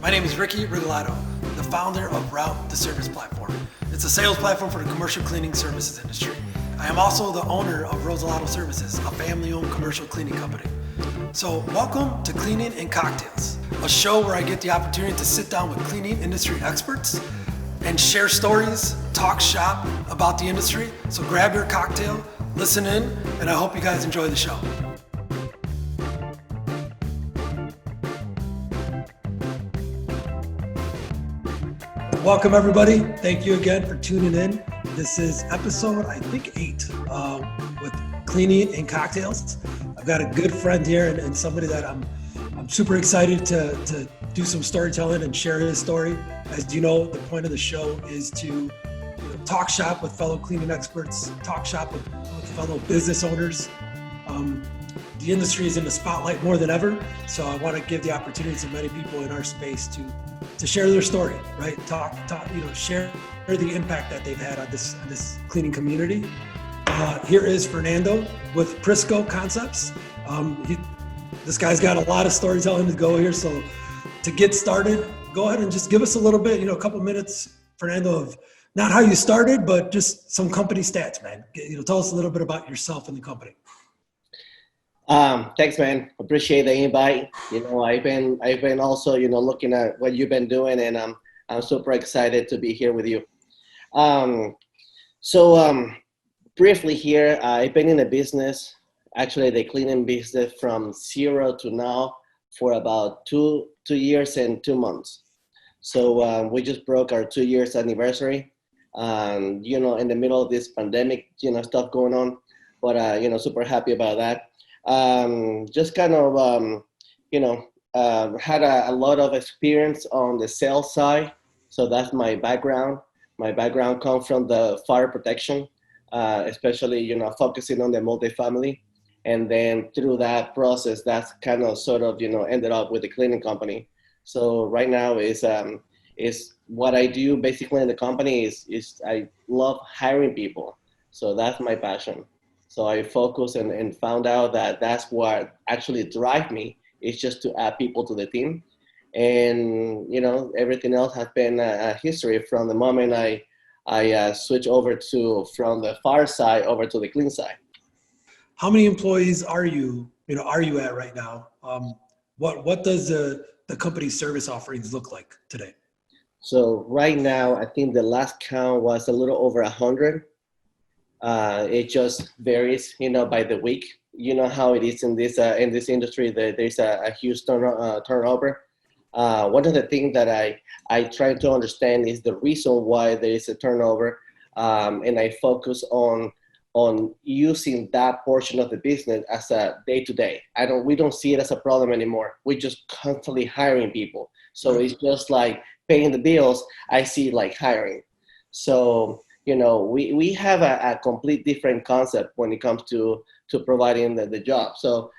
My name is Ricky Rigolato, the founder of Route the Service Platform. It's a sales platform for the commercial cleaning services industry. I am also the owner of Rosalato Services, a family-owned commercial cleaning company. So welcome to Cleaning and Cocktails, a show where I get the opportunity to sit down with cleaning industry experts and share stories, talk shop about the industry. So grab your cocktail, listen in, and I hope you guys enjoy the show. Welcome everybody. Thank you again for tuning in. This is episode, I think 8 with Cleaning and Cocktails. I've got a good friend here and somebody that I'm super excited to do some storytelling and share his story. As you know, the point of the show is to talk shop with fellow cleaning experts, talk shop with fellow business owners. The industry is in the spotlight more than ever, so I want to give the opportunity to many people in our space to share their story, right? Talk, share the impact that they've had on this cleaning community. Here is Fernando with Prisco Concepts. This guy's got a lot of storytelling to go here, so to get started, go ahead and just give us a little bit, a couple minutes, Fernando, of not how you started, but just some company stats, man. Tell us a little bit about yourself and the company. Thanks, man. Appreciate the invite. I've been also, looking at what you've been doing, and I'm super excited to be here with you. Briefly here, I've been in the business, actually the cleaning business, from 0 to now for about two years and 2 months. So we just broke our 2 years anniversary, in the middle of this pandemic, stuff going on, but super happy about that. Just kind of, had a lot of experience on the sales side. So that's my background. My background comes from the fire protection, especially, focusing on the multifamily. And then through that process, that's kind of sort of, ended up with the cleaning company. So right now is what I do basically in the company is I love hiring people. So that's my passion. So I focused and found out that that's what actually drives me, is just to add people to the team. And, everything else has been a history from the moment I switched over from the fire side over to the clean side. How many employees are you at right now? What does the company's service offerings look like today? So right now, I think the last count was a little over 100. It just varies, by the week. You know how it is in this industry. There's a huge turnover. One of the things that I try to understand is the reason why there is a turnover, and I focus on using that portion of the business as a day-to-day. We don't see it as a problem anymore. We're just constantly hiring people. So it's just like paying the bills. I see it like hiring. So we have a complete different concept when it comes to providing the job. So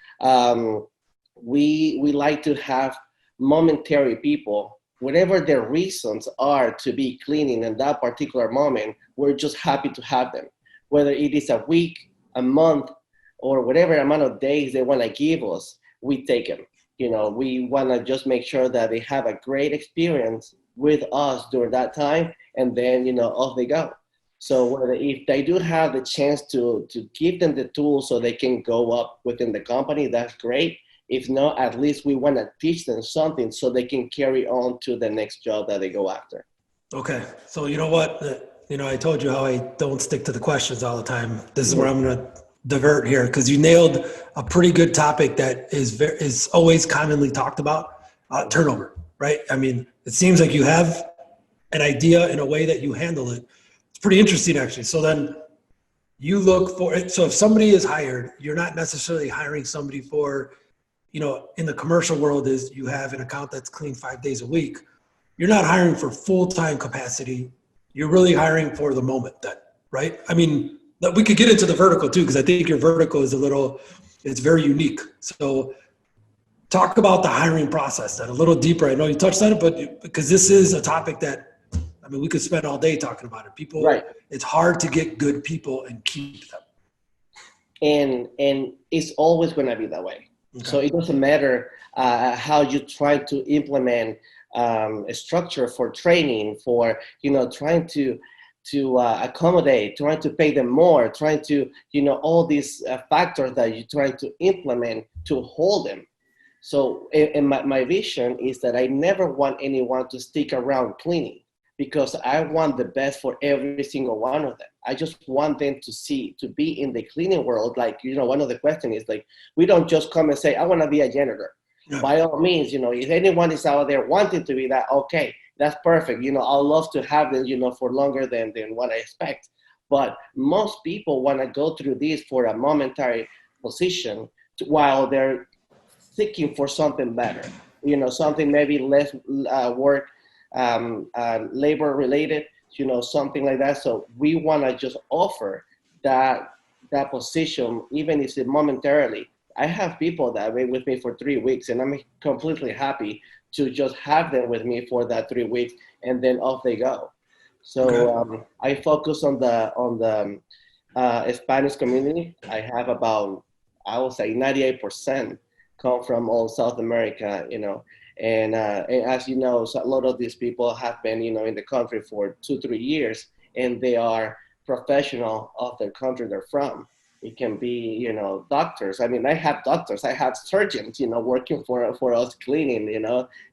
we like to have momentary people, whatever their reasons are to be cleaning in that particular moment. We're just happy to have them, whether it is a week, a month, or whatever amount of days they want to give us. We take them. We want to just make sure that they have a great experience with us during that time, and then off they go. So if they do have the chance to give them the tools so they can go up within the company, that's great. If not, at least we want to teach them something so they can carry on to the next job that they go after. Okay. So you know what? I told you how I don't stick to the questions all the time. This is where I'm going to divert here, because you nailed a pretty good topic that is always commonly talked about, turnover, right? I mean, it seems like you have an idea in a way that you handle it. It's pretty interesting, actually. So then you look for it. So if somebody is hired, you're not necessarily hiring somebody for, in the commercial world, is you have an account that's cleaned 5 days a week. You're not hiring for full-time capacity. You're really hiring for the moment then, right? I mean, we could get into the vertical too, because I think your vertical is it's very unique. So talk about the hiring process then a little deeper. I know you touched on it, but because this is a topic that, we could spend all day talking about it. People, right. It's hard to get good people and keep them. And it's always going to be that way. Okay. So it doesn't matter how you try to implement structure for training, for trying to accommodate, trying to pay them more, trying to all these factors that you try to implement to hold them. So and my vision is that I never want anyone to stick around cleaning, because I want the best for every single one of them. I just want them to be in the cleaning world. Like, one of the questions is like, we don't just come and say, I want to be a janitor. Yeah. By all means, if anyone is out there wanting to be that, okay, that's perfect. I'll love to have them, for longer than what I expect. But most people want to go through this for a momentary position while they're seeking for something better, something maybe less work, labor related, something like that. So we want to just offer that position, even if it's momentarily. I have people that have been with me for 3 weeks, and I'm completely happy to just have them with me for that 3 weeks, and then off they go. So I focus on the Spanish community. I have about, I would say 98% come from all South America, and as you know, so a lot of these people have been, in the country for 2-3 years, and they are professional of the country they're from. It can be, doctors. I mean, I have doctors, I have surgeons, working for us cleaning,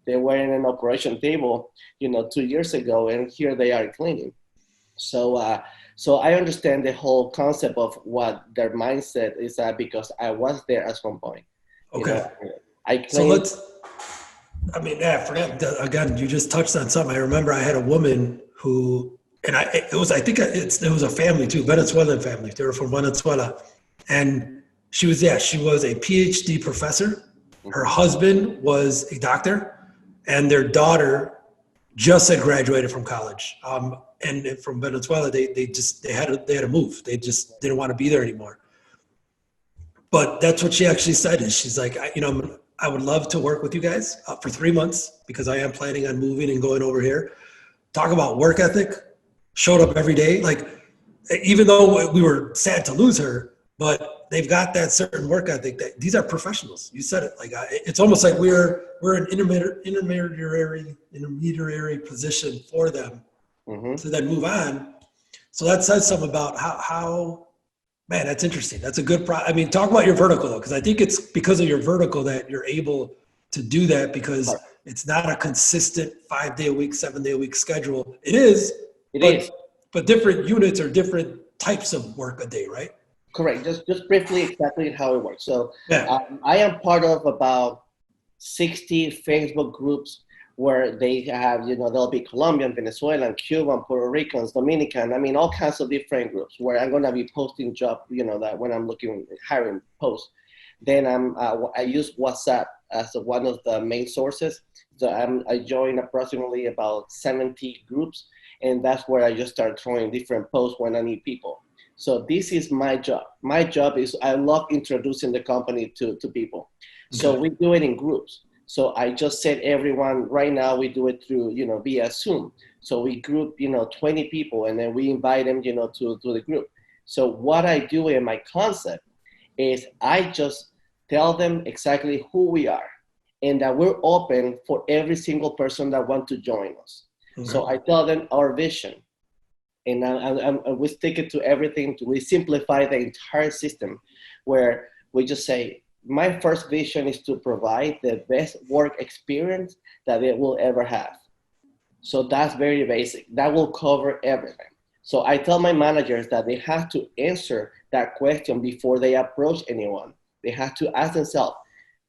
they were in an operation table, 2 years ago, and here they are cleaning. So, so I understand the whole concept of what their mindset is, because I was there at one point. Okay. Fernando, again, you just touched on something. I remember I had a woman who, and it was a family too, Venezuelan family. They were from Venezuela. And she was a PhD professor. Her husband was a doctor, and their daughter just had graduated from college. And from Venezuela, they had to move. They just didn't want to be there anymore. But that's what she actually said, is she's like, I would love to work with you guys for 3 months, because I am planning on moving and going over here. Talk about work ethic. Showed up every day. Like, even though we were sad to lose her, but they've got that certain work ethic. That these are professionals. You said it. Like, it's almost like we're an intermediary position for them to then move on. So that says something about how. Man, that's interesting. That's a good talk about your vertical, though, because I think it's because of your vertical that you're able to do that, because it's not a consistent 5-day a week, 7-day a week schedule. It is. But different units are different types of work a day, right? Correct. Just briefly, exactly how it works. So I am part of about 60 Facebook groups where they have, there'll be Colombian, Venezuelan, Cuban, Puerto Ricans, Dominican, all kinds of different groups where I'm going to be posting job, that when I'm hiring posts. Then I use WhatsApp as one of the main sources. So I join approximately about 70 groups, and that's where I just start throwing different posts when I need people. So this is my job. My job is, I love introducing the company to people. So we do it in groups. So I just said everyone, right now we do it through, via Zoom. So we group, 20 people, and then we invite them, to the group. So what I do in my concept is I just tell them exactly who we are, and that we're open for every single person that wants to join us. So I tell them our vision, and we stick it to everything. We simplify the entire system, where we just say, my first vision is to provide the best work experience that they will ever have. So that's very basic. That will cover everything. So I tell my managers that they have to answer that question before they approach anyone. They have to ask themselves,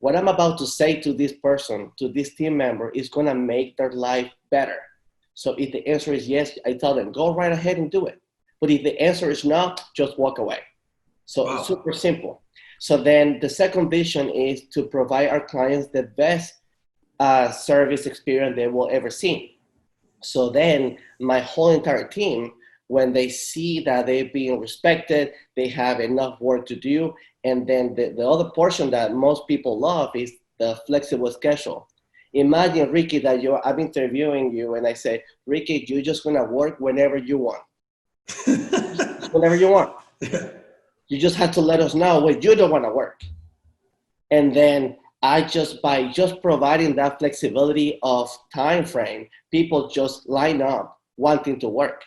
what I'm about to say to this person, to this team member, is going to make their life better. So if the answer is yes, I tell them, go right ahead and do it. But if the answer is no, just walk away. So It's super simple. So then the second vision is to provide our clients the best service experience they will ever see. So then my whole entire team, when they see that they're being respected, they have enough work to do. And then the other portion that most people love is the flexible schedule. Imagine, Ricky, that I'm interviewing you and I say, Ricky, you're just going to work whenever you want. Whenever you want. You just have to let us know when you don't want to work. And then by just providing that flexibility of time frame, people just line up wanting to work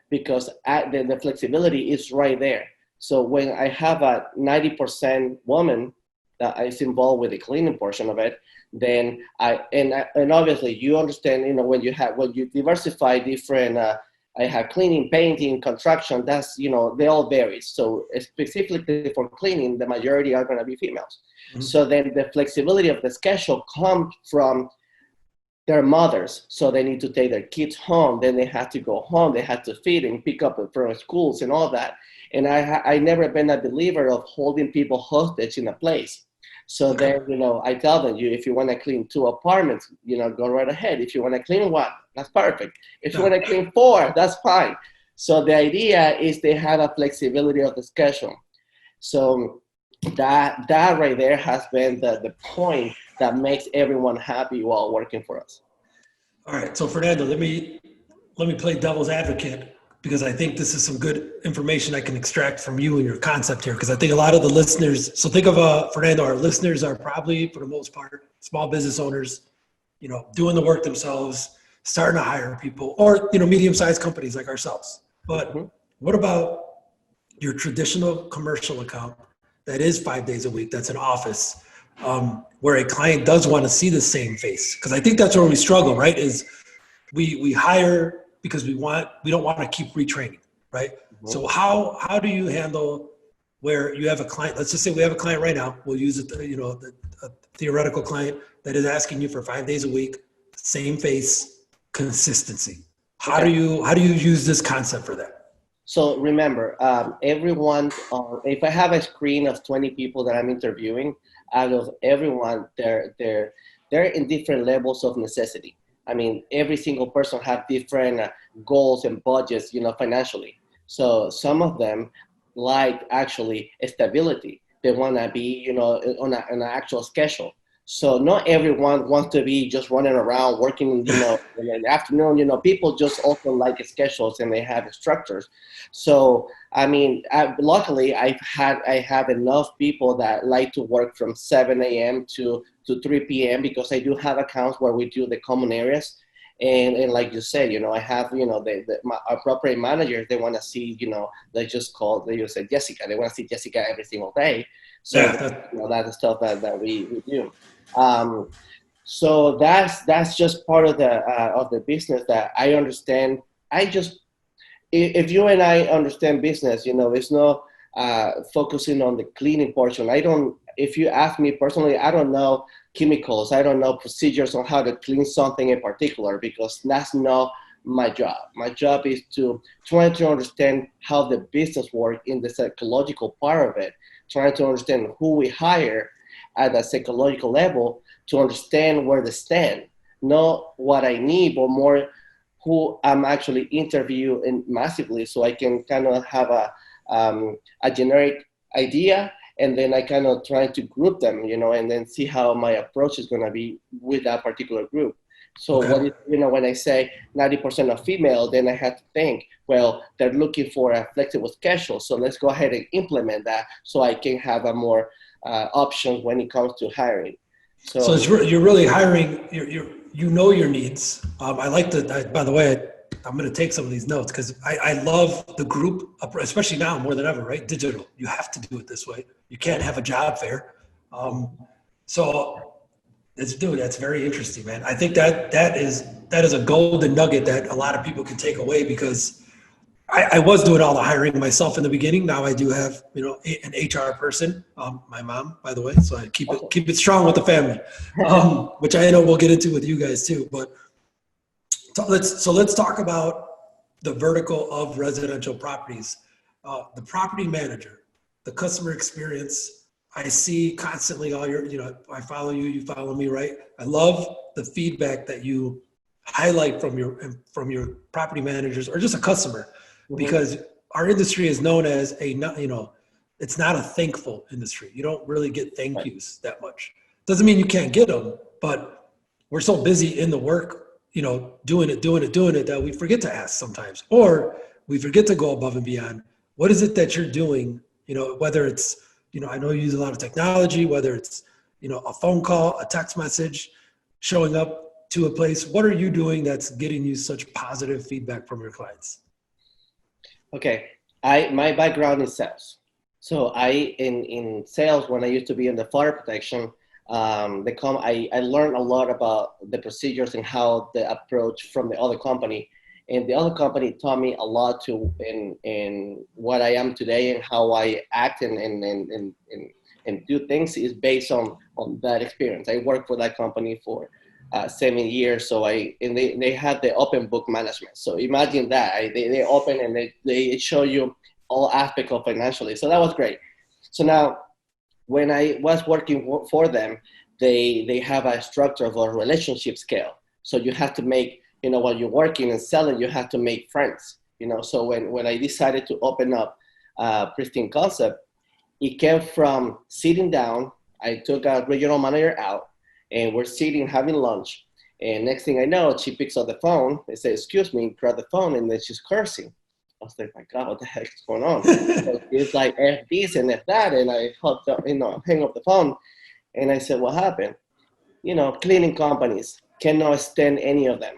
because the flexibility is right there. So when I have a 90% woman that is involved with the cleaning portion of it, then and obviously you understand, when you diversify different, I have cleaning, painting, construction, that's, they all vary. So specifically for cleaning, the majority are going to be females. Mm-hmm. So then the flexibility of the schedule comes from their mothers. So they need to take their kids home. Then they have to go home. They have to feed and pick up from schools and all that. And I never been a believer of holding people hostage in a place. So then, I tell them, if you want to clean 2 apartments, go right ahead. If you want to clean 1, that's perfect. If you want to clean 4, that's fine. So the idea is they have a flexibility of the schedule. So that right there has been the point that makes everyone happy while working for us. All right. So Fernando, let me play devil's advocate, because I think this is some good information I can extract from you and your concept here. Because I think a lot of the listeners, so think of Fernando, our listeners are probably, for the most part, small business owners, doing the work themselves, starting to hire people, or, medium-sized companies like ourselves. But what about your traditional commercial account that is 5 days a week, that's an office, where a client does want to see the same face? Because I think that's where we struggle, right? Is we hire because we don't want to keep retraining, right? Mm-hmm. So how do you handle where you have a client? Let's just say we have a client right now. We'll use a theoretical client that is asking you for 5 days a week, same face, consistency. How do you use this concept for that? So remember, everyone, if I have a screen of 20 people that I'm interviewing, out of everyone, they're in different levels of necessity. I mean, every single person have different goals and budgets, financially. So some of them like actually stability. They want to be, on an actual schedule. So not everyone wants to be just running around working, in the afternoon. People just also like schedules and they have structures. So, I mean, luckily I have enough people that like to work from 7 a.m. to 3 p.m. because I do have accounts where we do the common areas. And like you said, I have, our property managers, they want to see, they just say Jessica. They want to see Jessica every single day. So that's the stuff that we do. So that's just part of the business that I understand. If you and I understand business, it's not focusing on the cleaning portion. If you ask me personally, I don't know chemicals. I don't know procedures on how to clean something in particular, because that's not my job. My job is to try to understand how the business works in the psychological part of it, trying to understand who we hire at a psychological level to understand where they stand, not what I need, but more who I'm actually interviewing massively, so I can kind of have a generic idea, and then I kind of try to group them, and then see how my approach is going to be with that particular group. So when I say 90% are female, then I have to think, well, they're looking for a flexible schedule. So let's go ahead and implement that so I can have a more options when it comes to hiring. So you're really hiring, you know your needs. I like by the way, I'm going to take some of these notes because I love the group, especially now more than ever, right? Digital. You have to do it this way. You can't have a job fair. That's very interesting, man. I think that is a golden nugget that a lot of people can take away, because I was doing all the hiring myself in the beginning. Now I do have, an HR person, my mom, by the way. So I keep it strong with the family, which I know we'll get into with you guys too. But let's talk about the vertical of residential properties. The property manager, the customer experience. I see constantly all your, I follow you, you follow me, right? I love the feedback that you highlight from your property managers or just a customer, because our industry is known as it's not a thankful industry. You don't really get thank yous that much. Doesn't mean you can't get them, but we're so busy in the work, doing it that we forget to ask sometimes, or we forget to go above and beyond. What is it that you're doing? Whether it's, I know you use a lot of technology, whether it's, a phone call, a text message, showing up to a place? What are you doing that's getting you such positive feedback from your clients? Okay, my background is sales. So in sales, when I used to be in the fire protection, I learned a lot about the procedures and how the approach from the other company. And the other company taught me a lot in what I am today and how I act and do things is based on that experience. I worked for that company for 7 years. So they had the open book management. So imagine that they open and they show you all aspects of financially. So that was great. So now when I was working for them, they have a structure of a relationship scale. So you have to make, while you're working and selling, you have to make friends, So when I decided to open up Pristine Concept, it came from sitting down. I took a regional manager out and we're sitting having lunch. And next thing I know, she picks up the phone and says, "Excuse me," grab the phone, and then she's cursing. I was like, "My God, what the heck is going on?" So it's like F this and F that, and I hang up the phone, and I said, "What happened?" Cleaning companies cannot stand any of them.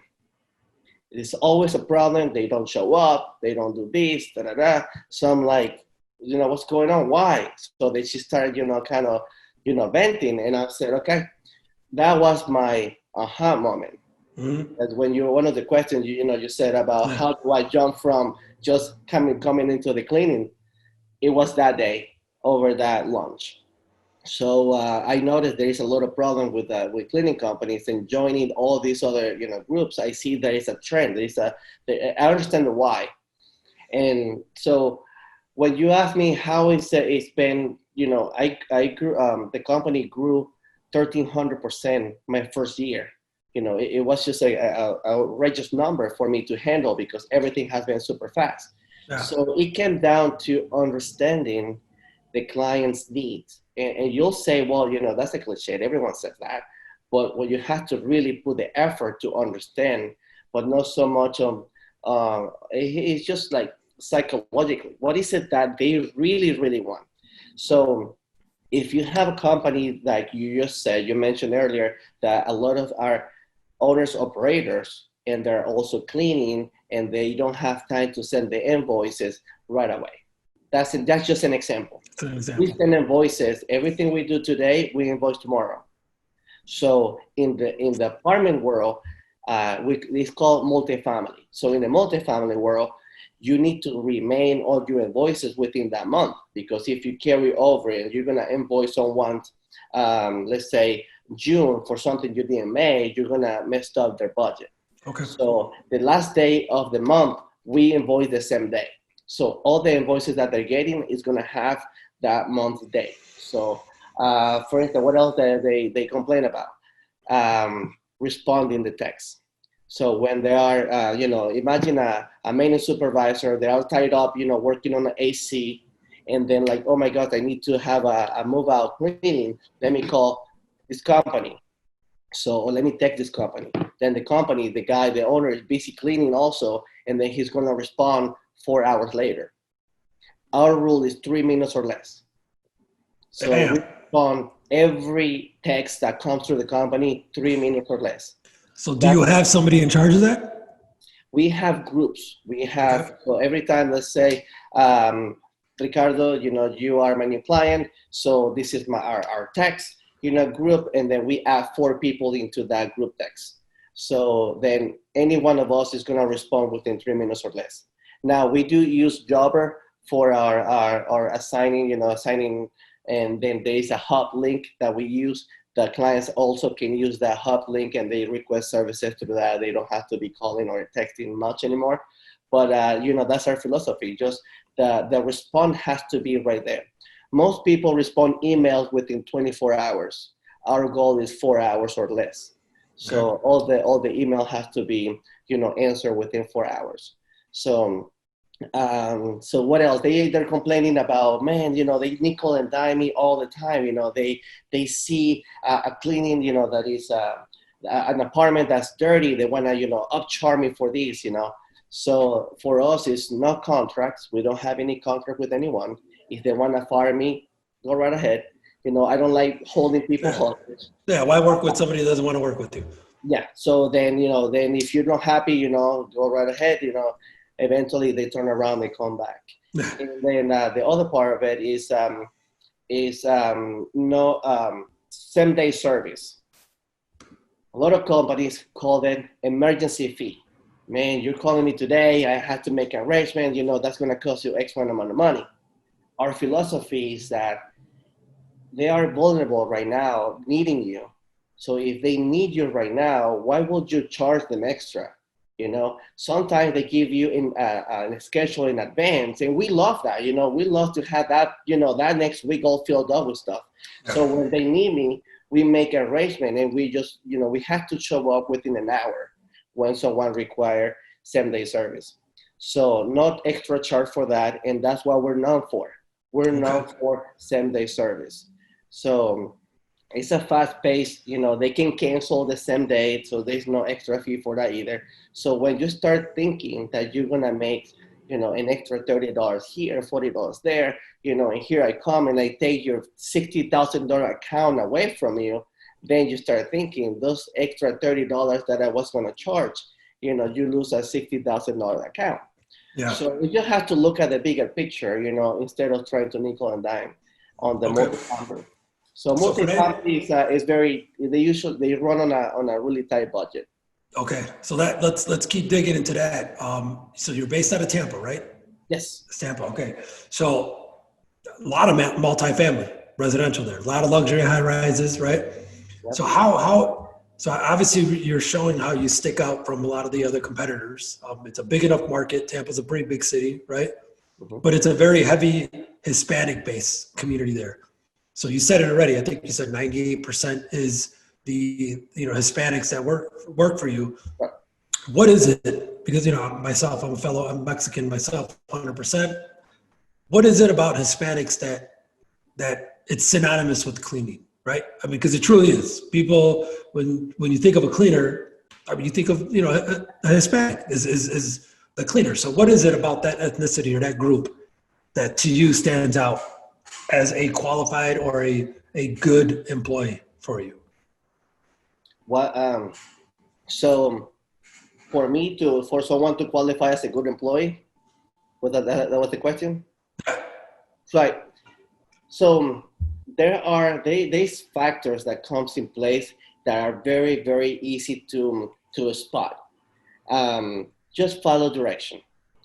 It's always a problem. They don't show up. They don't do this, da da da. So I'm like, what's going on? Why? So they just started, kind of, venting, and I said, okay, that was my aha moment. Mm-hmm. That's when one of the questions you said about how do I jump from just coming into the cleaning. It was that day over that lunch. So I noticed there is a lot of problem with cleaning companies and joining all these other groups. I see there is a trend. I understand why, and so when you ask me how it's been, I grew the company grew 1,300% my first year. It was just a outrageous number for me to handle because everything has been super fast. Yeah. So it came down to understanding the client's needs. And you'll say, well, that's a cliche. Everyone says that. But when you have to really put the effort to understand, but not so much it's just like psychologically, what is it that they really, really want? So if you have a company like you just said, you mentioned earlier that a lot of our owners, operators, and they're also cleaning and they don't have time to send the invoices right away. That's just an example. We send invoices. Everything we do today, we invoice tomorrow. So in the apartment world, it's called multifamily. So in the multifamily world, you need to remain all your invoices within that month, because if you carry over and you're gonna invoice someone, let's say June for something you did in May, you're gonna mess up their budget. Okay. So the last day of the month, we invoice the same day. So all the invoices that they're getting is gonna have that month date. So for instance, what else they complain about? Responding the text. So when they are, imagine a maintenance supervisor, they are tied up, working on the AC, and then like, oh my God, I need to have a move out cleaning. Let me call this company. So let me text this company. Then the company, the guy, the owner is busy cleaning also, and then he's gonna respond 4 hours later. Our rule is 3 minutes or less. So we respond every text that comes through the company, 3 minutes or less. So do you have somebody in charge of that? We have groups. We have, so every time, let's say, Ricardo, you are my new client, so this is our text, group, and then we add 4 people into that group text. So then any one of us is gonna respond within 3 minutes or less. Now we do use Jobber for our assigning, and then there is a hub link that we use. The clients also can use that hub link and they request services through that. They don't have to be calling or texting much anymore. But, that's our philosophy. Just the response has to be right there. Most people respond emails within 24 hours. Our goal is 4 hours or less. So all the email has to be, answered within 4 hours. So what else? They're complaining about, man, they nickel and dime me all the time. They see a cleaning, that is an apartment that's dirty. They want to, upcharge me for this, So for us, it's no contracts. We don't have any contract with anyone. If they want to fire me, go right ahead. I don't like holding people Yeah. hostage. Yeah. Why work with somebody that doesn't want to work with you? Yeah. So then, then if you're not happy, go right ahead. Eventually they turn around, they come back. And then the other part of it is no same day service. A lot of companies call it emergency fee. Man, you're calling me today. I had to make an arrangement. That's going to cost you X amount of money. Our philosophy is that they are vulnerable right now, needing you. So if they need you right now, why would you charge them extra? Sometimes they give you a schedule in advance, and we love that. We love to have that. That next week all filled up with stuff. So when they need me, we make an arrangement, and we just, we have to show up within an hour when someone require 7-day service. So not extra charge for that, and that's what we're known for. We're known for 7-day service. So it's a fast pace, they can cancel the same day, so there's no extra fee for that either. So when you start thinking that you're gonna make, an extra $30 here, $40 there, and here I come and I take your $60,000 account away from you, then you start thinking those extra $30 that I was gonna charge, you lose a $60,000 account. Yeah. So you just have to look at the bigger picture, instead of trying to nickel and dime on the multi-company. So multi-company is very, they run on a really tight budget. Okay, so let's keep digging into that. So you're based out of Tampa, right? Yes. It's Tampa. Okay, so a lot of multifamily residential there, a lot of luxury high rises, right? Yep. So so obviously you're showing how you stick out from a lot of the other competitors. It's a big enough market. Tampa's a pretty big city, right? Mm-hmm. But it's a very heavy Hispanic-based community there. So you said it already. I think you said 98% is the Hispanics that work for you. What is it? Because myself, I'm Mexican myself, 100%. What is it about Hispanics that it's synonymous with cleaning, right? I mean, because it truly is. People, when you think of a cleaner, I mean, you think of a Hispanic is the cleaner. So what is it about that ethnicity or that group that to you stands out as a qualified or a good employee for you? Well, so for someone to qualify as a good employee, that was the question? Right. So there are these factors that comes in place that are very, very easy to spot. Just follow direction.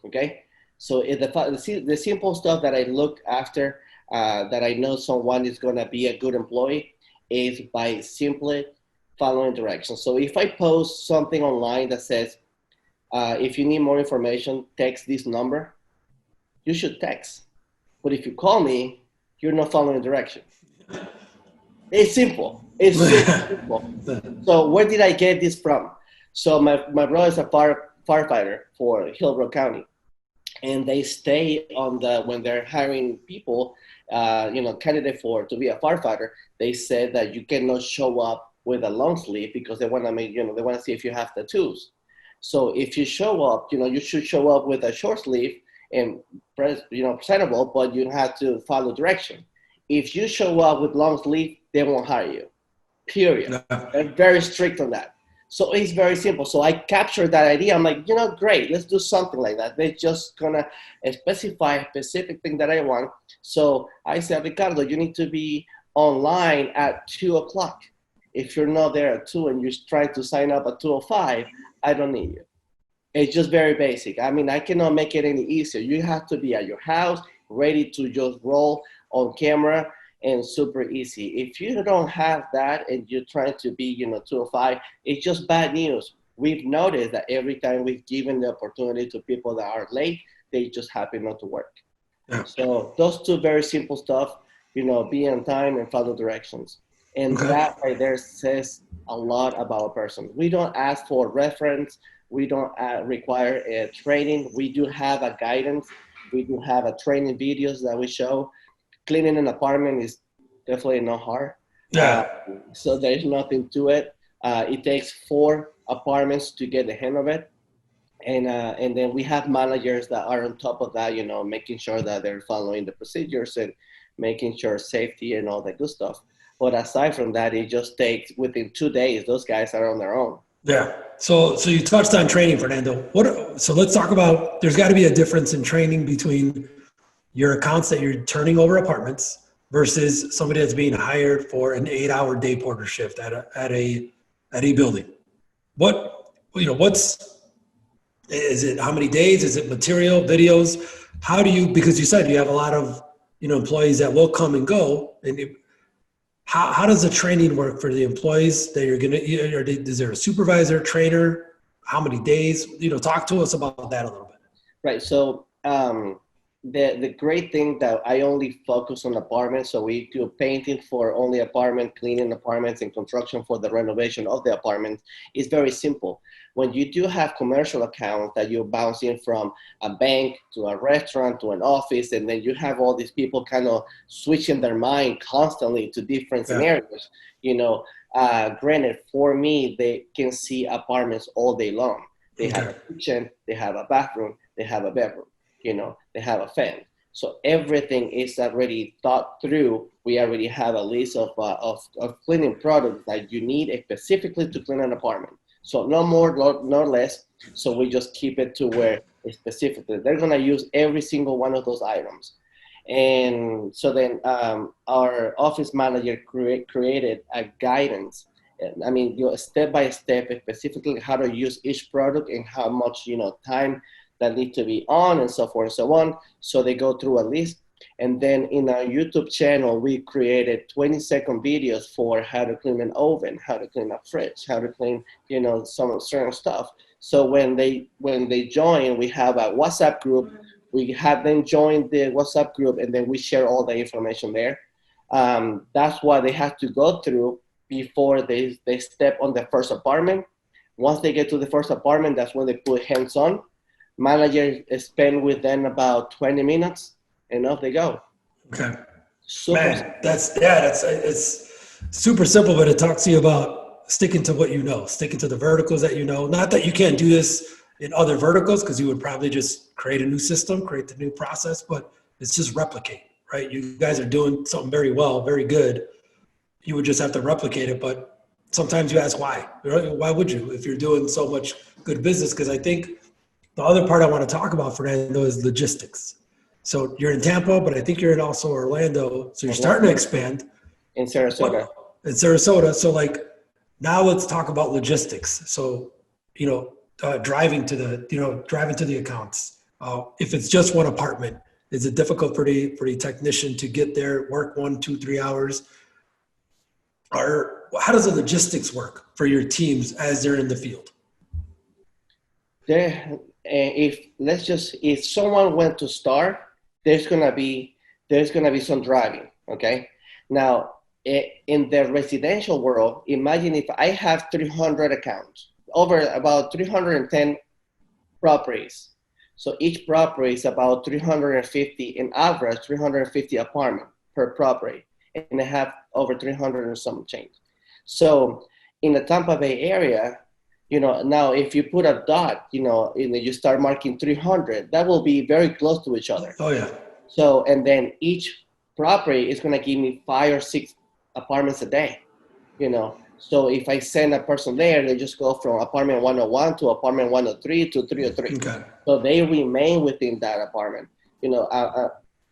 Okay. So the simple stuff that I look after, that I know someone is going to be a good employee, is by simply following directions. So if I post something online that says, if you need more information, text this number, you should text. But if you call me, you're not following direction. It's simple. It's super simple. So where did I get this from? So my brother is a firefighter for Hillsborough County. And they stay when they're hiring people, candidate to be a firefighter, they said that you cannot show up with a long sleeve because they want to see if you have tattoos. So if you show up, you should show up with a short sleeve and presentable, but you have to follow direction. If you show up with long sleeve, they won't hire you. Period. No. They're very strict on that. So it's very simple. So I captured that idea. I'm like, great, let's do something like that. They're just gonna specify a specific thing that I want. So I said, Ricardo, you need to be online at 2:00. If you're not there at 2 and you're trying to sign up at 2:05, I don't need you. It's just very basic. I mean, I cannot make it any easier. You have to be at your house, ready to just roll on camera, and super easy. If you don't have that and you're trying to be, 2:05, it's just bad news. We've noticed that every time we've given the opportunity to people that are late, they just happen not to work. Yeah. So those two very simple stuff, be on time and follow directions. And that right there says a lot about a person. We don't ask for reference. We don't require a training. We do have a guidance. We do have a training videos that we show. Cleaning an apartment is definitely not hard. Yeah. So there's nothing to it. It takes 4 apartments to get the hang of it. And then we have managers that are on top of that, making sure that they're following the procedures and making sure safety and all that good stuff. But aside from that, it just takes within 2 days, those guys are on their own. Yeah. So you touched on training, Fernando. So let's talk about, there's got to be a difference in training between your accounts that you're turning over apartments versus somebody that's being hired for an 8-hour day porter shift at a building. Is it how many days? Is it material, videos? How do you, because you said you have a lot of, employees that will come and go, and how does the training work for the employees that you're going to, is there a supervisor, trainer? How many days? Talk to us about that a little bit. Right. So the great thing that I only focus on apartments. So we do painting for only apartment, cleaning apartments, and construction for the renovation of the apartments. It's very simple. When you do have commercial accounts that you're bouncing from a bank to a restaurant to an office, and then you have all these people kind of switching their mind constantly to different scenarios, granted, for me, they can see apartments all day long. They have a kitchen, they have a bathroom, they have a bedroom, they have a fan. So everything is already thought through. We already have a list of cleaning products that you need specifically to clean an apartment. So no more, no less. So we just keep it to where specifically they're going to use every single one of those items. And so then our office manager created a guidance. Step by step, specifically how to use each product and how much, time that need to be on and so forth and so on. So they go through a list. And then in our YouTube channel, we created 20-second videos for how to clean an oven, how to clean a fridge, how to clean, some certain stuff. So when they join, we have a WhatsApp group. We have them join the WhatsApp group, and then we share all the information there. That's what they have to go through before they step on the first apartment. Once they get to the first apartment, that's when they put hands on. Manager spend with them about 20 minutes. And off they go. Okay. It's super simple, but it talks to you about sticking to what sticking to the verticals that Not that you can't do this in other verticals, because you would probably just create a new system, create the new process, but it's just replicate, right? You guys are doing something very well, very good. You would just have to replicate it, but sometimes you ask why. Why would you if you're doing so much good business? Because I think the other part I want to talk about, Fernando, is logistics. So you're in Tampa, but I think you're in also Orlando. So you're starting to expand. In Sarasota. So now let's talk about logistics. So, driving to the accounts. If it's just one apartment, is it difficult for the technician to get there, work 1, 2, 3 hours? Or how does the logistics work for your teams as they're in the field? If someone went to start, there's gonna be some driving. Okay. Now, in the residential world, imagine if I have 300 accounts over about 310 properties. So each property is about 350, in average, 350 apartment per property, and I have over 300 and some change. So in the Tampa Bay area, now if you put a dot, you start marking 300, that will be very close to each other. Oh yeah. So, and then each property is going to give me 5 or 6 apartments a day, So if I send a person there, they just go from apartment 101 to apartment 103 to 303. Okay. So they remain within that apartment,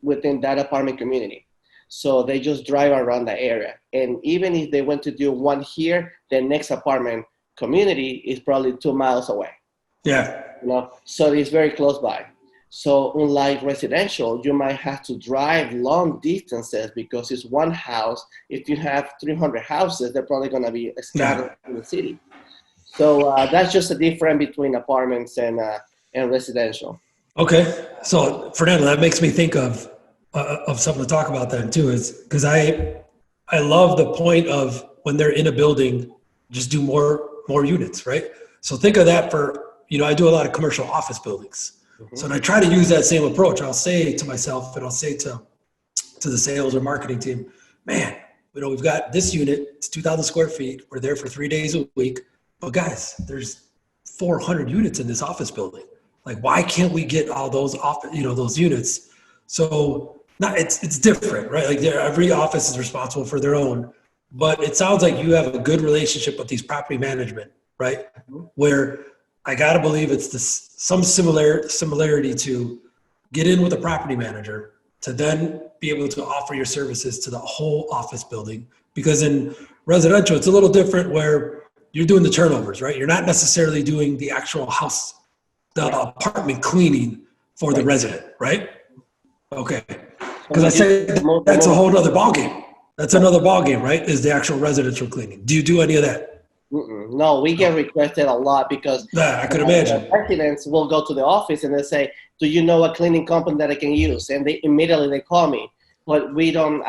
within that apartment community. So they just drive around the area. And even if they went to do one here, the next apartment community is probably 2 miles away. Yeah. So it's very close by. So unlike residential, you might have to drive long distances because it's one house. If you have 300 houses, they're probably going to be scattered in the city. So that's just a difference between apartments and residential. Okay. So Fernando, that makes me think of something to talk about then too, is because I love the point of when they're in a building, just do more units, right? So think of that for, I do a lot of commercial office buildings. Mm-hmm. So, and I try to use that same approach. I'll say to myself, and I'll say to the sales or marketing team, man, we've got this unit, it's 2,000 square feet. We're there for 3 days a week. But guys, there's 400 units in this office building. Like, why can't we get all those those units? So No, it's different, right? Like every office is responsible for their own, but it sounds like you have a good relationship with these property management, right? Where I gotta believe it's this some similarity to get in with a property manager to then be able to offer your services to the whole office building. Because in residential, it's a little different where you're doing the turnovers, right? You're not necessarily doing the actual house, the apartment cleaning for the Right. resident, right? Okay. So Because we I do say the that's a most. whole other ballgame. That's Right. another ballgame, right? Is the actual residential cleaning. Do you do any of that? Mm-mm. No, we get No. requested a lot because Yeah, I could the imagine. residents will go to the office and they say, "Do you know a cleaning company that I can use?" And they immediately they call me. But we don't.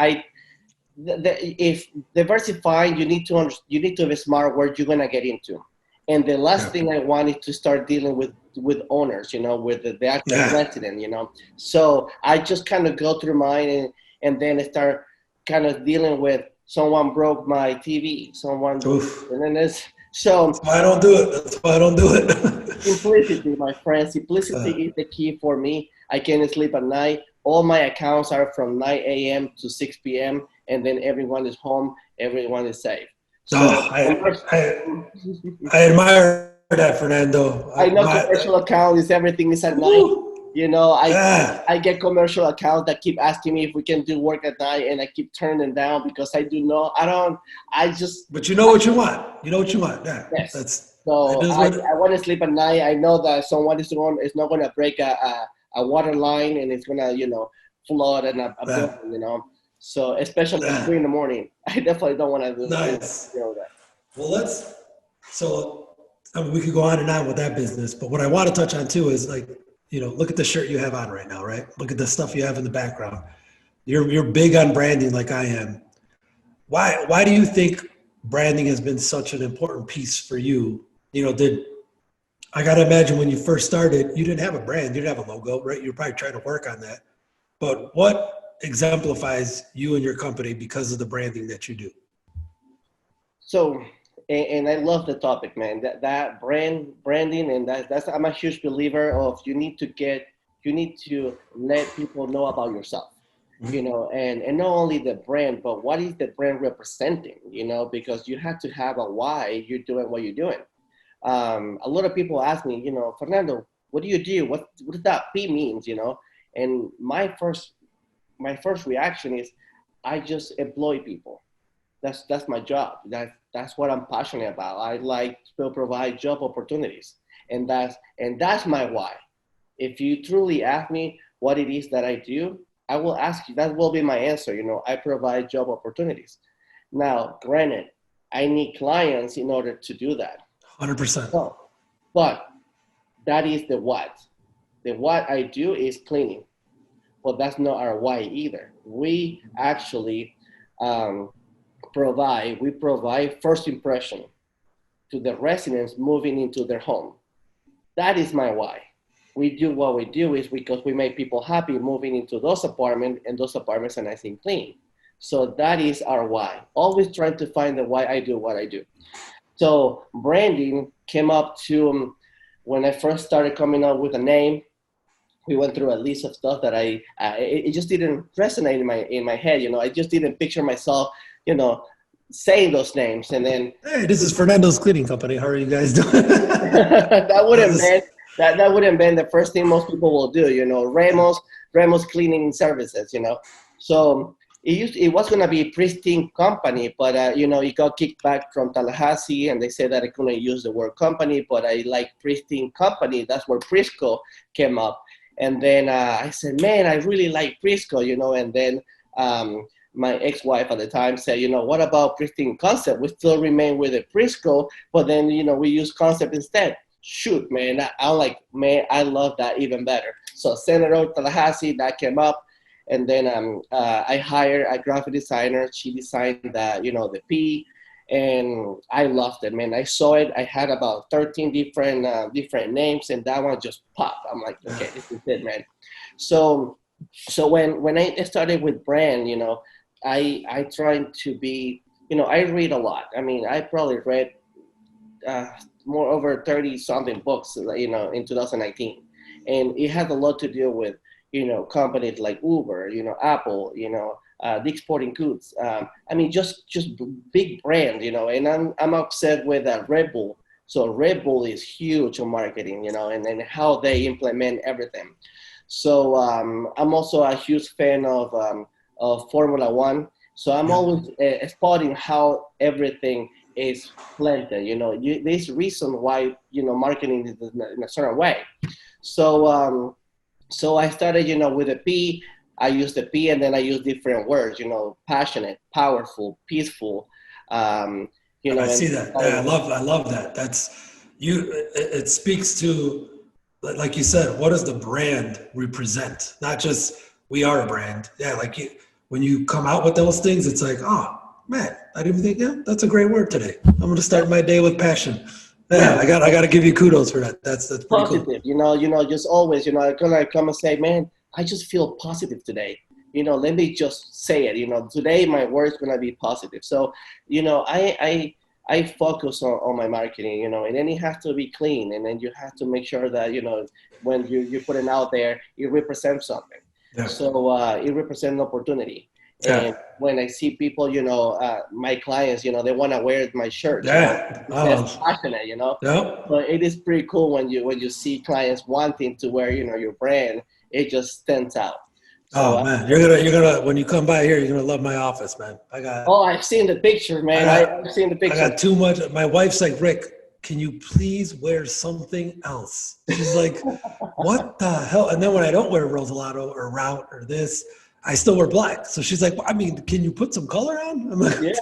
If diversifying, you need to be smart where you're gonna get into. And the last Yeah. thing I want is to start dealing with owners, with the actual Yeah. resident. So I just kind of go through mine and then I start kind of dealing with someone broke my TV, someone broke, Oof. and then it's so That's why I don't do it. That's why I don't do it. simplicity, my friend. Simplicity uh, is the key for me. I can't sleep at night. All my accounts are from 9 a.m. to 6 p.m. and then everyone is home, everyone is safe. So oh, I admire that, Fernando. I know commercial account is everything is at night. Woo, You know, I yeah. I get commercial accounts that keep asking me if we can do work at night, and I keep turning them down because I do know I don't. I just But you know what you want. You know what you want. Yeah. yes. That's it So is I, what I want to sleep at night. I know that someone is not going to break a water line and it's going to flood a yeah. building. So especially at Yeah. 3 in the morning, I definitely don't want to do Nice. that. Well, so I mean, we could go on and on with that business, but what I want to touch on too is like, look at the shirt you have on right now, right? Look at the stuff you have in the background. You're big on branding like I am. Why do you think branding has been such an important piece for you? Did I got to imagine when you first started, you didn't have a brand, you didn't have a logo, right? You're probably trying to work on that. But what exemplifies you and your company because of the branding that you do? So, and I love the topic, man. That branding, and that's I'm a huge believer of you need to let people know about yourself, and not only the brand, but what is the brand representing, because you have to have a why you're doing what you're doing. A lot of people ask me, Fernando, what do you do? What does that P means, And my first reaction is, I just employ people. That's my job. That's what I'm passionate about. I like to provide job opportunities, and that's my why. If you truly ask me what it is that I do, I will ask you. That will be my answer. I provide job opportunities. Now, granted, I need clients in order to do that. 100%. So, but that is the what. The what I do is cleaning, but that's not our why either. We actually um, provide first impression to the residents moving into their home. That is my why. We do what we do is because we make people happy moving into those apartments, and those apartments are nice and clean. So that is our why. Always trying to find the why I do what I do. So branding came up to when I first started coming up with a name. We went through a list of stuff that it just didn't resonate in my head. I just didn't picture myself, you know, saying those names, and then Hey, this is Fernando's cleaning company. How are you guys doing? that How's wouldn't this? been that wouldn't been the first thing most people will do. Ramos cleaning services. So it was gonna be Pristine company, but it got kicked back from Tallahassee, and they said that I couldn't use the word company, but I like Pristine company. That's where Prisco came up, and then I said, man, I really like Prisco, and then. My ex-wife at the time said, what about Pristine Concept? We still remain with the Prisco, but then, we use Concept instead. Shoot, man, I'm like, man, I love that even better. So Senator Tallahassee, that came up. And then I hired a graphic designer. She designed the P, and I loved it, man. I saw it. I had about 13 different names, and that one just popped. I'm like, okay, this is it, man. So when I started with brand, I tried to be, I read a lot. I mean, I probably read more over 30 something books, in 2019, and it had a lot to do with, companies like Uber, Apple, Dick's Sporting Goods. I mean, just big brand, and I'm upset with Red Bull. So Red Bull is huge on marketing, and how they implement everything. So I'm also a huge fan of Formula One. So I'm always spotting how everything is planted. There's reason why marketing is in a certain way. So so I started, with a P. I used the P, and then I used different words. Passionate, powerful, peaceful. I see that. Yeah, I love that. That's you. It speaks to, like you said, what does the brand represent? Not just we are a brand. Yeah, like when you come out with those things, it's like, oh man, I didn't even think. Yeah, that's a great word today. I'm going to start my day with passion. Yeah, I got to give you kudos for that. That's pretty positive. Cool. Just always, I'm gonna come and say, man, I just feel positive today. Let me just say it. Today my word's gonna be positive. So, I focus on my marketing, and then it has to be clean, and then you have to make sure that when you put it out there, it represents something. Yeah. So it represents an opportunity. And yeah. When I see people, my clients, they want to wear my shirt. Yeah. That's passionate, Yep. So it is pretty cool when you see clients wanting to wear, your brand. It just stands out. So, man, you're gonna when you come by here, you're gonna love my office, man. I've seen the picture, man. I've seen the picture. I got too much. My wife's like, Rick, can you please wear something else? She's like, what the hell? And then when I don't wear Rosalato or Route or this, I still wear black. So she's like, well, I mean, can you put some color on? I'm like, yeah.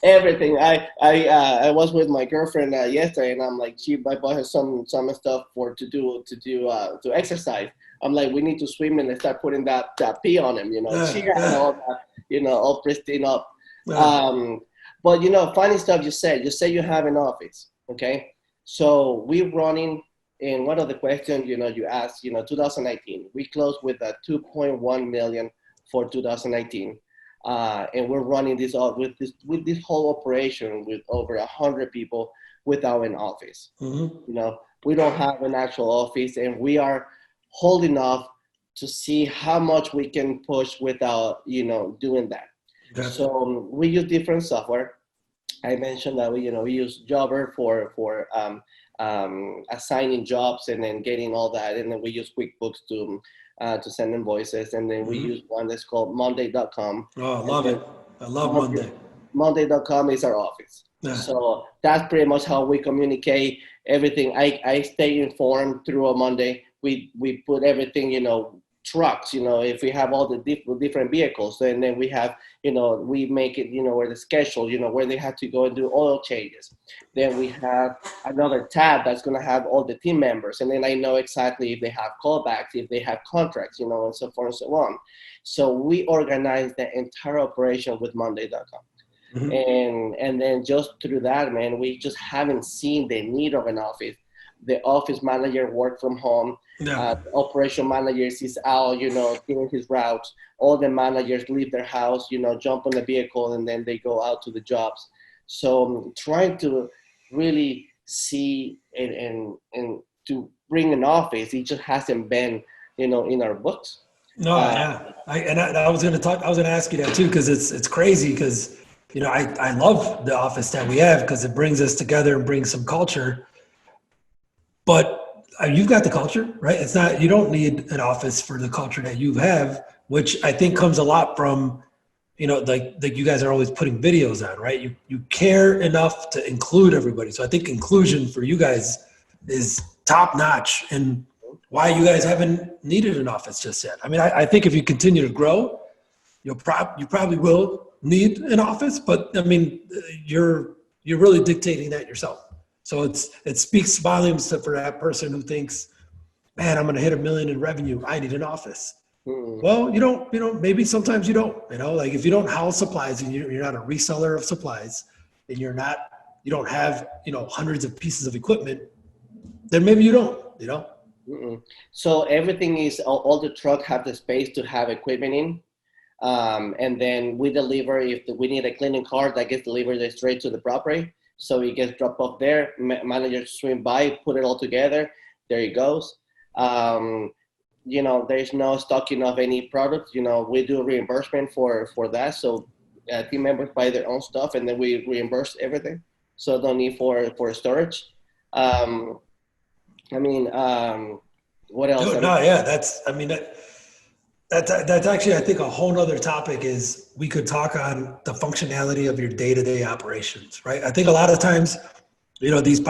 Everything. I was with my girlfriend yesterday, and I'm like, I bought her some stuff to exercise. I'm like, we need to swim and start putting that pee on him. She got all that, all pristine up. Yeah. But funny stuff you said. You say you have an office, okay? So we're running. And one of the questions, you asked, 2019, we closed with a 2.1 million for 2019. And we're running this with this whole operation with over 100 people without an office. Mm-hmm. We don't have an actual office, and we are holding off to see how much we can push without, doing that. Okay. So we use different software. I mentioned that we use Jobber for assigning jobs and then getting all that, and then we use QuickBooks to send invoices, and then we use one that's called Monday.com. Oh, I love it. I love Monday. Monday.com is our office. Yeah. So that's pretty much how we communicate everything. I stay informed through a Monday. We put everything, trucks, if we have all the different vehicles, and then we have, we make it, where the schedule, where they have to go and do oil changes. Then we have another tab that's going to have all the team members. And then I know exactly if they have callbacks, if they have contracts, and so forth and so on. So we organize the entire operation with Monday.com. Mm-hmm. And then just through that, man, we just haven't seen the need of an office. The office manager work from home. Yeah. Operation managers is out, doing his routes. All the managers leave their house, jump on the vehicle, and then they go out to the jobs. So trying to really see and to bring an office, it just hasn't been, in our books. No, yeah. I was going to ask you that too, because it's crazy because, I love the office that we have because it brings us together and brings some culture. But you've got the culture, right? It's not, you don't need an office for the culture that you have, which I think comes a lot from, like you guys are always putting videos on, right? You care enough to include everybody. So I think inclusion for you guys is top notch, and why you guys haven't needed an office just yet. I mean, I think if you continue to grow, you probably will need an office, but I mean, you're really dictating that yourself. So it speaks volumes for that person who thinks, man, I'm going to hit $1 million in revenue. I need an office. Mm-hmm. Well, you don't, maybe sometimes you don't, like if you don't house supplies and you're not a reseller of supplies and you don't have, hundreds of pieces of equipment, then maybe you don't, Mm-mm. So everything is, all the truck have the space to have equipment in. And then we deliver, if we need a cleaning cart that gets delivered straight to the property. So it gets dropped off there, manager swing by, put it all together. There it goes. there's no stocking of any product. We do reimbursement for that. So team members buy their own stuff, and then we reimburse everything. So no need for storage. Um, what else? Dude, no, yeah, that's actually, I think, a whole nother topic is we could talk on the functionality of your day-to-day operations, right? I think a lot of times, these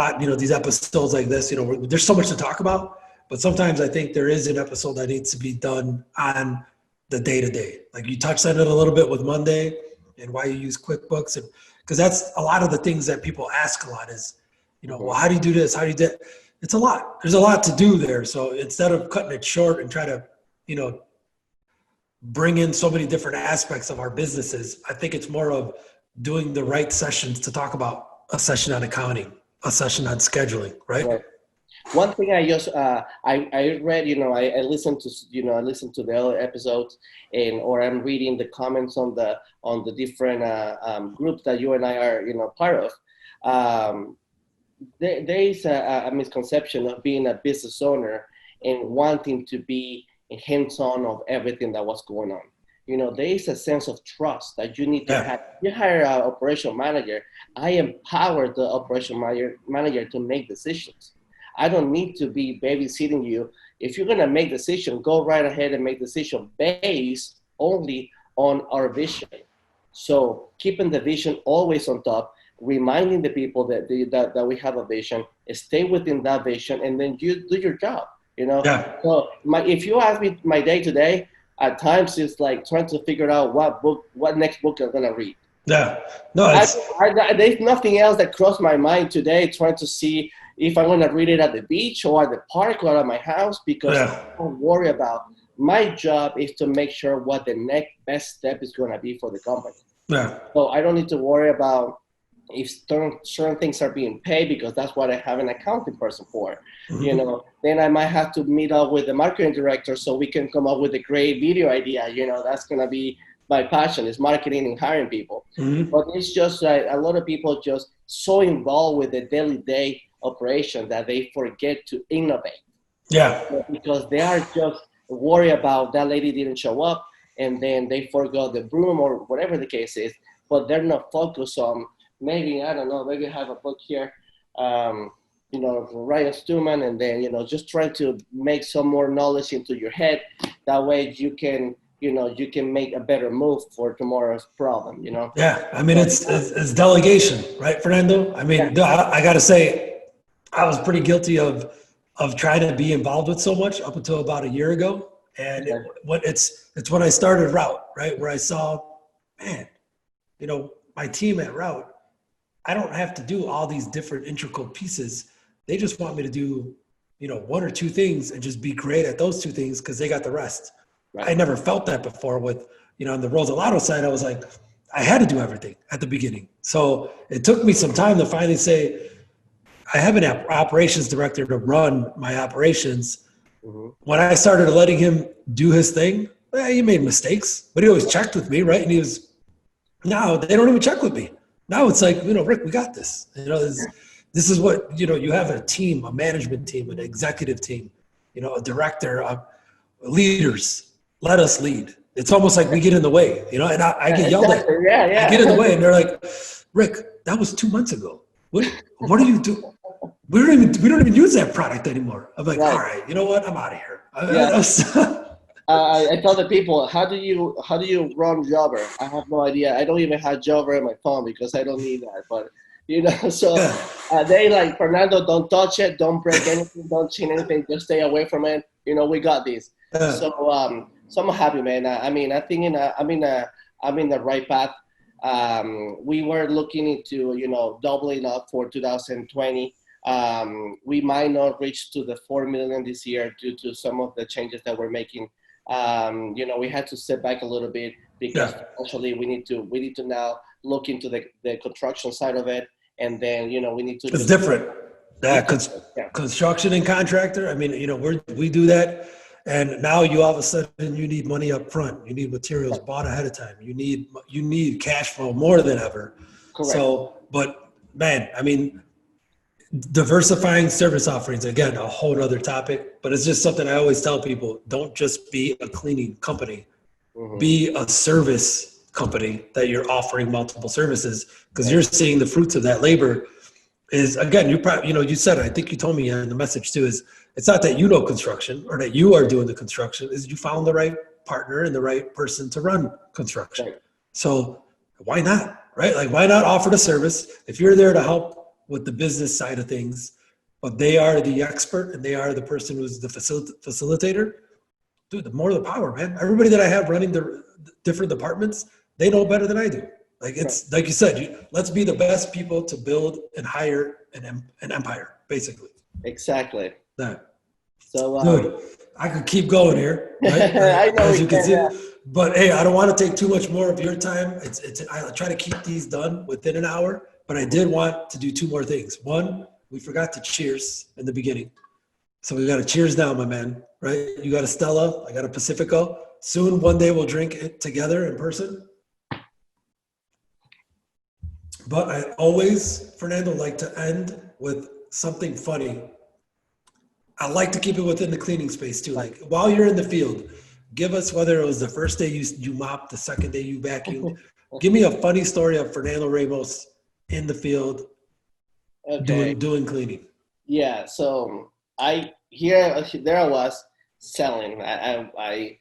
episodes like this, there's so much to talk about, but sometimes I think there is an episode that needs to be done on the day-to-day. Like you touched on it a little bit with Monday and why you use QuickBooks, and because that's a lot of the things that people ask a lot is, well, how do you do this? How do you do it? It's a lot. There's a lot to do there. So instead of cutting it short and try to, bring in so many different aspects of our businesses, I think it's more of doing the right sessions to talk about a session on accounting, a session on scheduling, right? One thing I just I read, I listened to the other episodes, or I'm reading the comments on the different groups that you and I are part of. There is a misconception of being a business owner and wanting to be hands-on of everything that was going on. There is a sense of trust that you need to have. You hire an operational manager. I empower the operational manager to make decisions. I don't need to be babysitting you. If you're going to make decision, go right ahead and make decision based only on our vision. So keeping the vision always on top, reminding the people that we have a vision, stay within that vision, and then you do your job. So if you ask me my day to day, at times it's like trying to figure out what next book I'm gonna read. Yeah, no, there's nothing else that crossed my mind today. Trying to see if I'm gonna read it at the beach or at the park or at my house, because I don't worry about. My job is to make sure what the next best step is gonna be for the company. Yeah. So I don't need to worry about if certain things are being paid, because that's what I have an accounting person for. Mm-hmm. Then I might have to meet up with the marketing director so we can come up with a great video idea. That's going to be my passion, is marketing and hiring people. Mm-hmm. But it's just like a lot of people just so involved with the daily day operation that they forget to innovate. Yeah. Because they are just worried about that lady didn't show up, and then they forgot the broom or whatever the case is, but they're not focused on maybe I have a book here, Ryan Stuman, and then, just try to make some more knowledge into your head. That way you can make a better move for tomorrow's problem, Yeah. I mean, it's delegation, right, Fernando? I mean, I got to say, I was pretty guilty of trying to be involved with so much up until about a year ago. And it's when I started Route, right, where I saw, man, my team at Route, I don't have to do all these different integral pieces. They just want me to do, one or two things and just be great at those two things because they got the rest. Right. I never felt that before with, on the Rosalato side, I was like, I had to do everything at the beginning. So it took me some time to finally say, I have an operations director to run my operations. Mm-hmm. When I started letting him do his thing, he made mistakes, but he always checked with me, right? And now they don't even check with me. Now it's like, Rick, we got this. This is what, you have a team, a management team, an executive team, a director, leaders. Let us lead. It's almost like we get in the way, and I get yelled at. I get in the way, and they're like, Rick, that was 2 months ago. What are you doing? We don't even use that product anymore. I'm like, all right, you know what? I'm out of here. I tell the people, how do you run Jobber? I have no idea. I don't even have Jobber on my phone because I don't need that. But they like, Fernando, don't touch it, don't break anything, don't change anything, just stay away from it. We got this. So I'm happy, man. I think I'm in the right path. We were looking into doubling up for 2020. We might not reach to the 4 million this year due to some of the changes that we're making. We had to step back a little bit because actually we need to now look into the construction side of it, and then we need to. It's different. Construction and contractor. We do that, and now you all of a sudden you need money up front. You need materials bought ahead of time. You need cash flow more than ever. Correct. So, but man, diversifying service offerings, again, a whole other topic, but it's just something I always tell people: don't just be a cleaning company, be a service company that you're offering multiple services, because you're seeing the fruits of that labor. Is, again, you probably, you said, I think you told me in the message too, is it's not that you know construction or that you are doing the construction, is you found the right partner and the right person to run construction. Right. So why not, right? Like, why not offer the service if you're there to help with the business side of things, but they are the expert and they are the person who's the facilitator? Dude, the more the power, man. Everybody that I have running the different departments, they know better than I do. Like, it's like you said, let's be the best people to build and hire an empire, basically. Exactly. That. So, Dude, I could keep going here, right? I know, as you can see. But hey, I don't want to take too much more of your time. I try to keep these done within an hour, but I did want to do two more things. One, we forgot to cheers in the beginning. So we got to cheers now, my man, right? You got a Stella, I got a Pacifico. Soon, one day we'll drink it together in person. But I always, Fernando, like to end with something funny. I like to keep it within the cleaning space too. Like, while you're in the field, give us, whether it was the first day you mopped, the second day you vacuumed, give me a funny story of Fernando Ramos in the field doing cleaning. Yeah. So there I was selling. I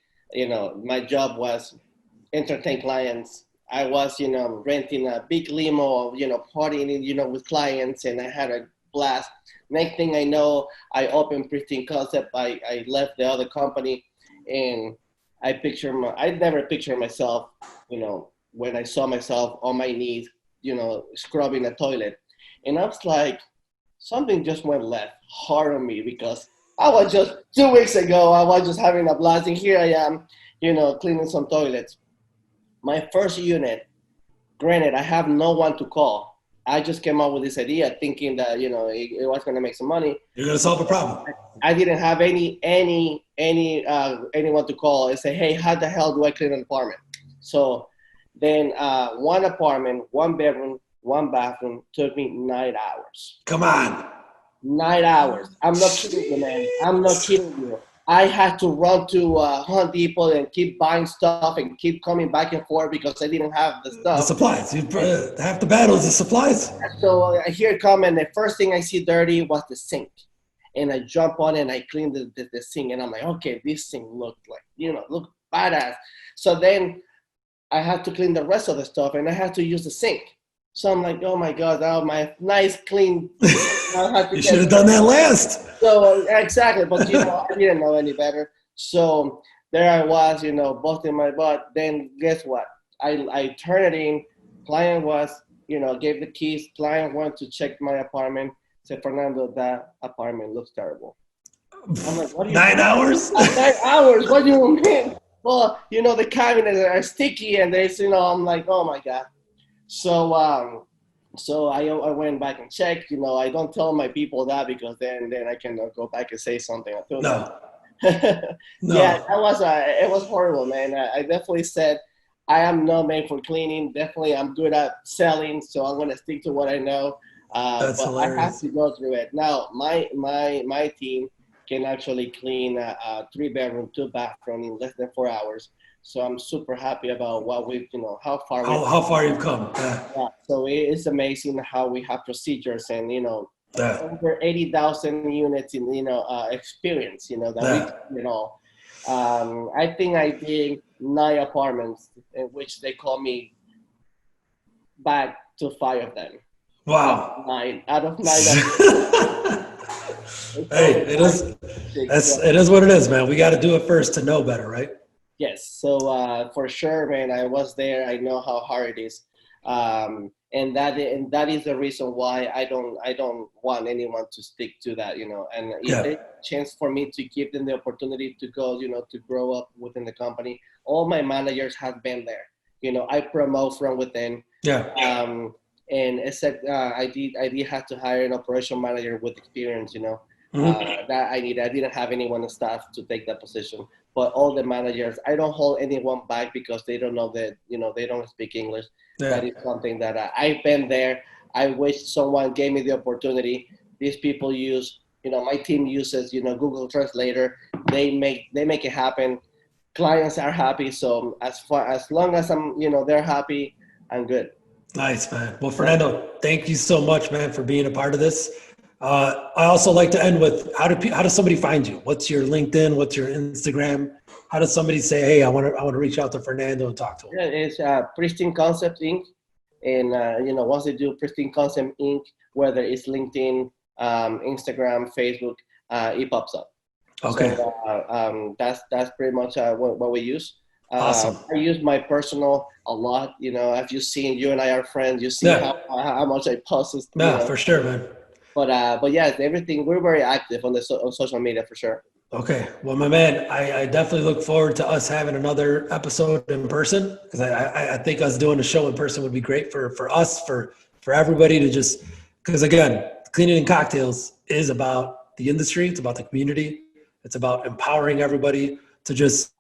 my job was entertain clients. I was, renting a big limo, partying, with clients, and I had a blast. Next thing I know, I opened Pristine Concept. I left the other company, and I never pictured myself, when I saw myself on my knees, scrubbing a toilet. And I was like, something just went left hard on me, because I was just 2 weeks ago, I was just having a blast, and here I am, cleaning some toilets. My first unit, granted, I have no one to call. I just came up with this idea thinking that, it was going to make some money. You're going to solve a problem. I didn't have anyone to call and say, hey, how the hell do I clean an apartment? So then one apartment, one bedroom, one bathroom took me 9 hours. Come on. 9 hours. I'm not kidding you, man. I'm not kidding you. I had to run to Home Depot and keep buying stuff and keep coming back and forth because I didn't have the stuff. The supplies. Half the battle is the supplies. So here it comes, and the first thing I see dirty was the sink. And I jump on and I clean the sink, and I'm like, okay, this thing looked badass. So then I had to clean the rest of the stuff, and I had to use the sink. So I'm like, oh my God, that was my nice clean. You should have done that last. So exactly, but I didn't know any better. So there I was, busting my butt. Then guess what? I turned it in. Client was, gave the keys. Client went to check my apartment. Said, Fernando, that apartment looks terrible. I'm like, what do you 9 hours? 9 hours? What do you mean? Well, the cabinets are sticky, and I'm like, oh my God. So I went back and checked. I don't tell my people that, because then I can go back and say something. No. Yeah, it was horrible, man. I definitely said I am not made for cleaning. Definitely, I'm good at selling, so I'm gonna stick to what I know. That's but hilarious. I have to go through it. Now, my team can actually clean a 3-bedroom, 2-bathroom in less than 4 hours. So I'm super happy about what we've, how far you've come. Yeah. So it's amazing how we have procedures and, over 80,000 units in, experience, I think I did 9 apartments in which they call me back to 5 of them. Wow. 9 out of 9. Hey, it is what it is, man. We got to do it first to know better, right? Yes. So for sure, man, I was there. I know how hard it is. And that is the reason why I don't want anyone to stick to that, and if there's a chance for me to give them the opportunity to go, to grow up within the company. All my managers have been there. I promote from within. Yeah. And except I did have to hire an operation manager with experience, that I needed. I didn't have anyone on staff to take that position. But all the managers, I don't hold anyone back because they don't know that, they don't speak English. Yeah. That is something that I've been there. I wish someone gave me the opportunity These people use, my team uses, Google Translator. They make it happen. Clients are happy. So as long as they're happy, I'm good. Nice, man. Well, Fernando, thank you so much, man, for being a part of this. I also like to end with how does somebody find you? What's your LinkedIn? What's your Instagram? How does somebody say, hey, I want to reach out to Fernando and talk to him? Yeah, it's Pristine Concept Inc. And once they do Pristine Concept Inc., whether it's LinkedIn, Instagram, Facebook, it pops up. Okay. So that's pretty much what we use. Awesome. I use my personal a lot. I've just seen, you and I are friends. You see how much I post. Yeah, for sure, man. But yeah, everything, we're very active on on social media for sure. Okay. Well, my man, I definitely look forward to us having another episode in person, because I think us doing a show in person would be great for us, for everybody to just, because again, cleaning and cocktails is about the industry. It's about the community. It's about empowering everybody to just,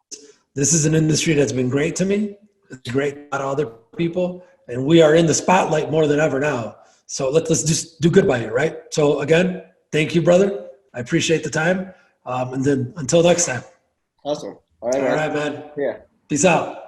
this is an industry that's been great to me. It's great to other people. And we are in the spotlight more than ever now. So let's just do good by it, right? So again, thank you, brother. I appreciate the time. And then until next time. Awesome. All right, All man. right, man. Yeah. Peace out.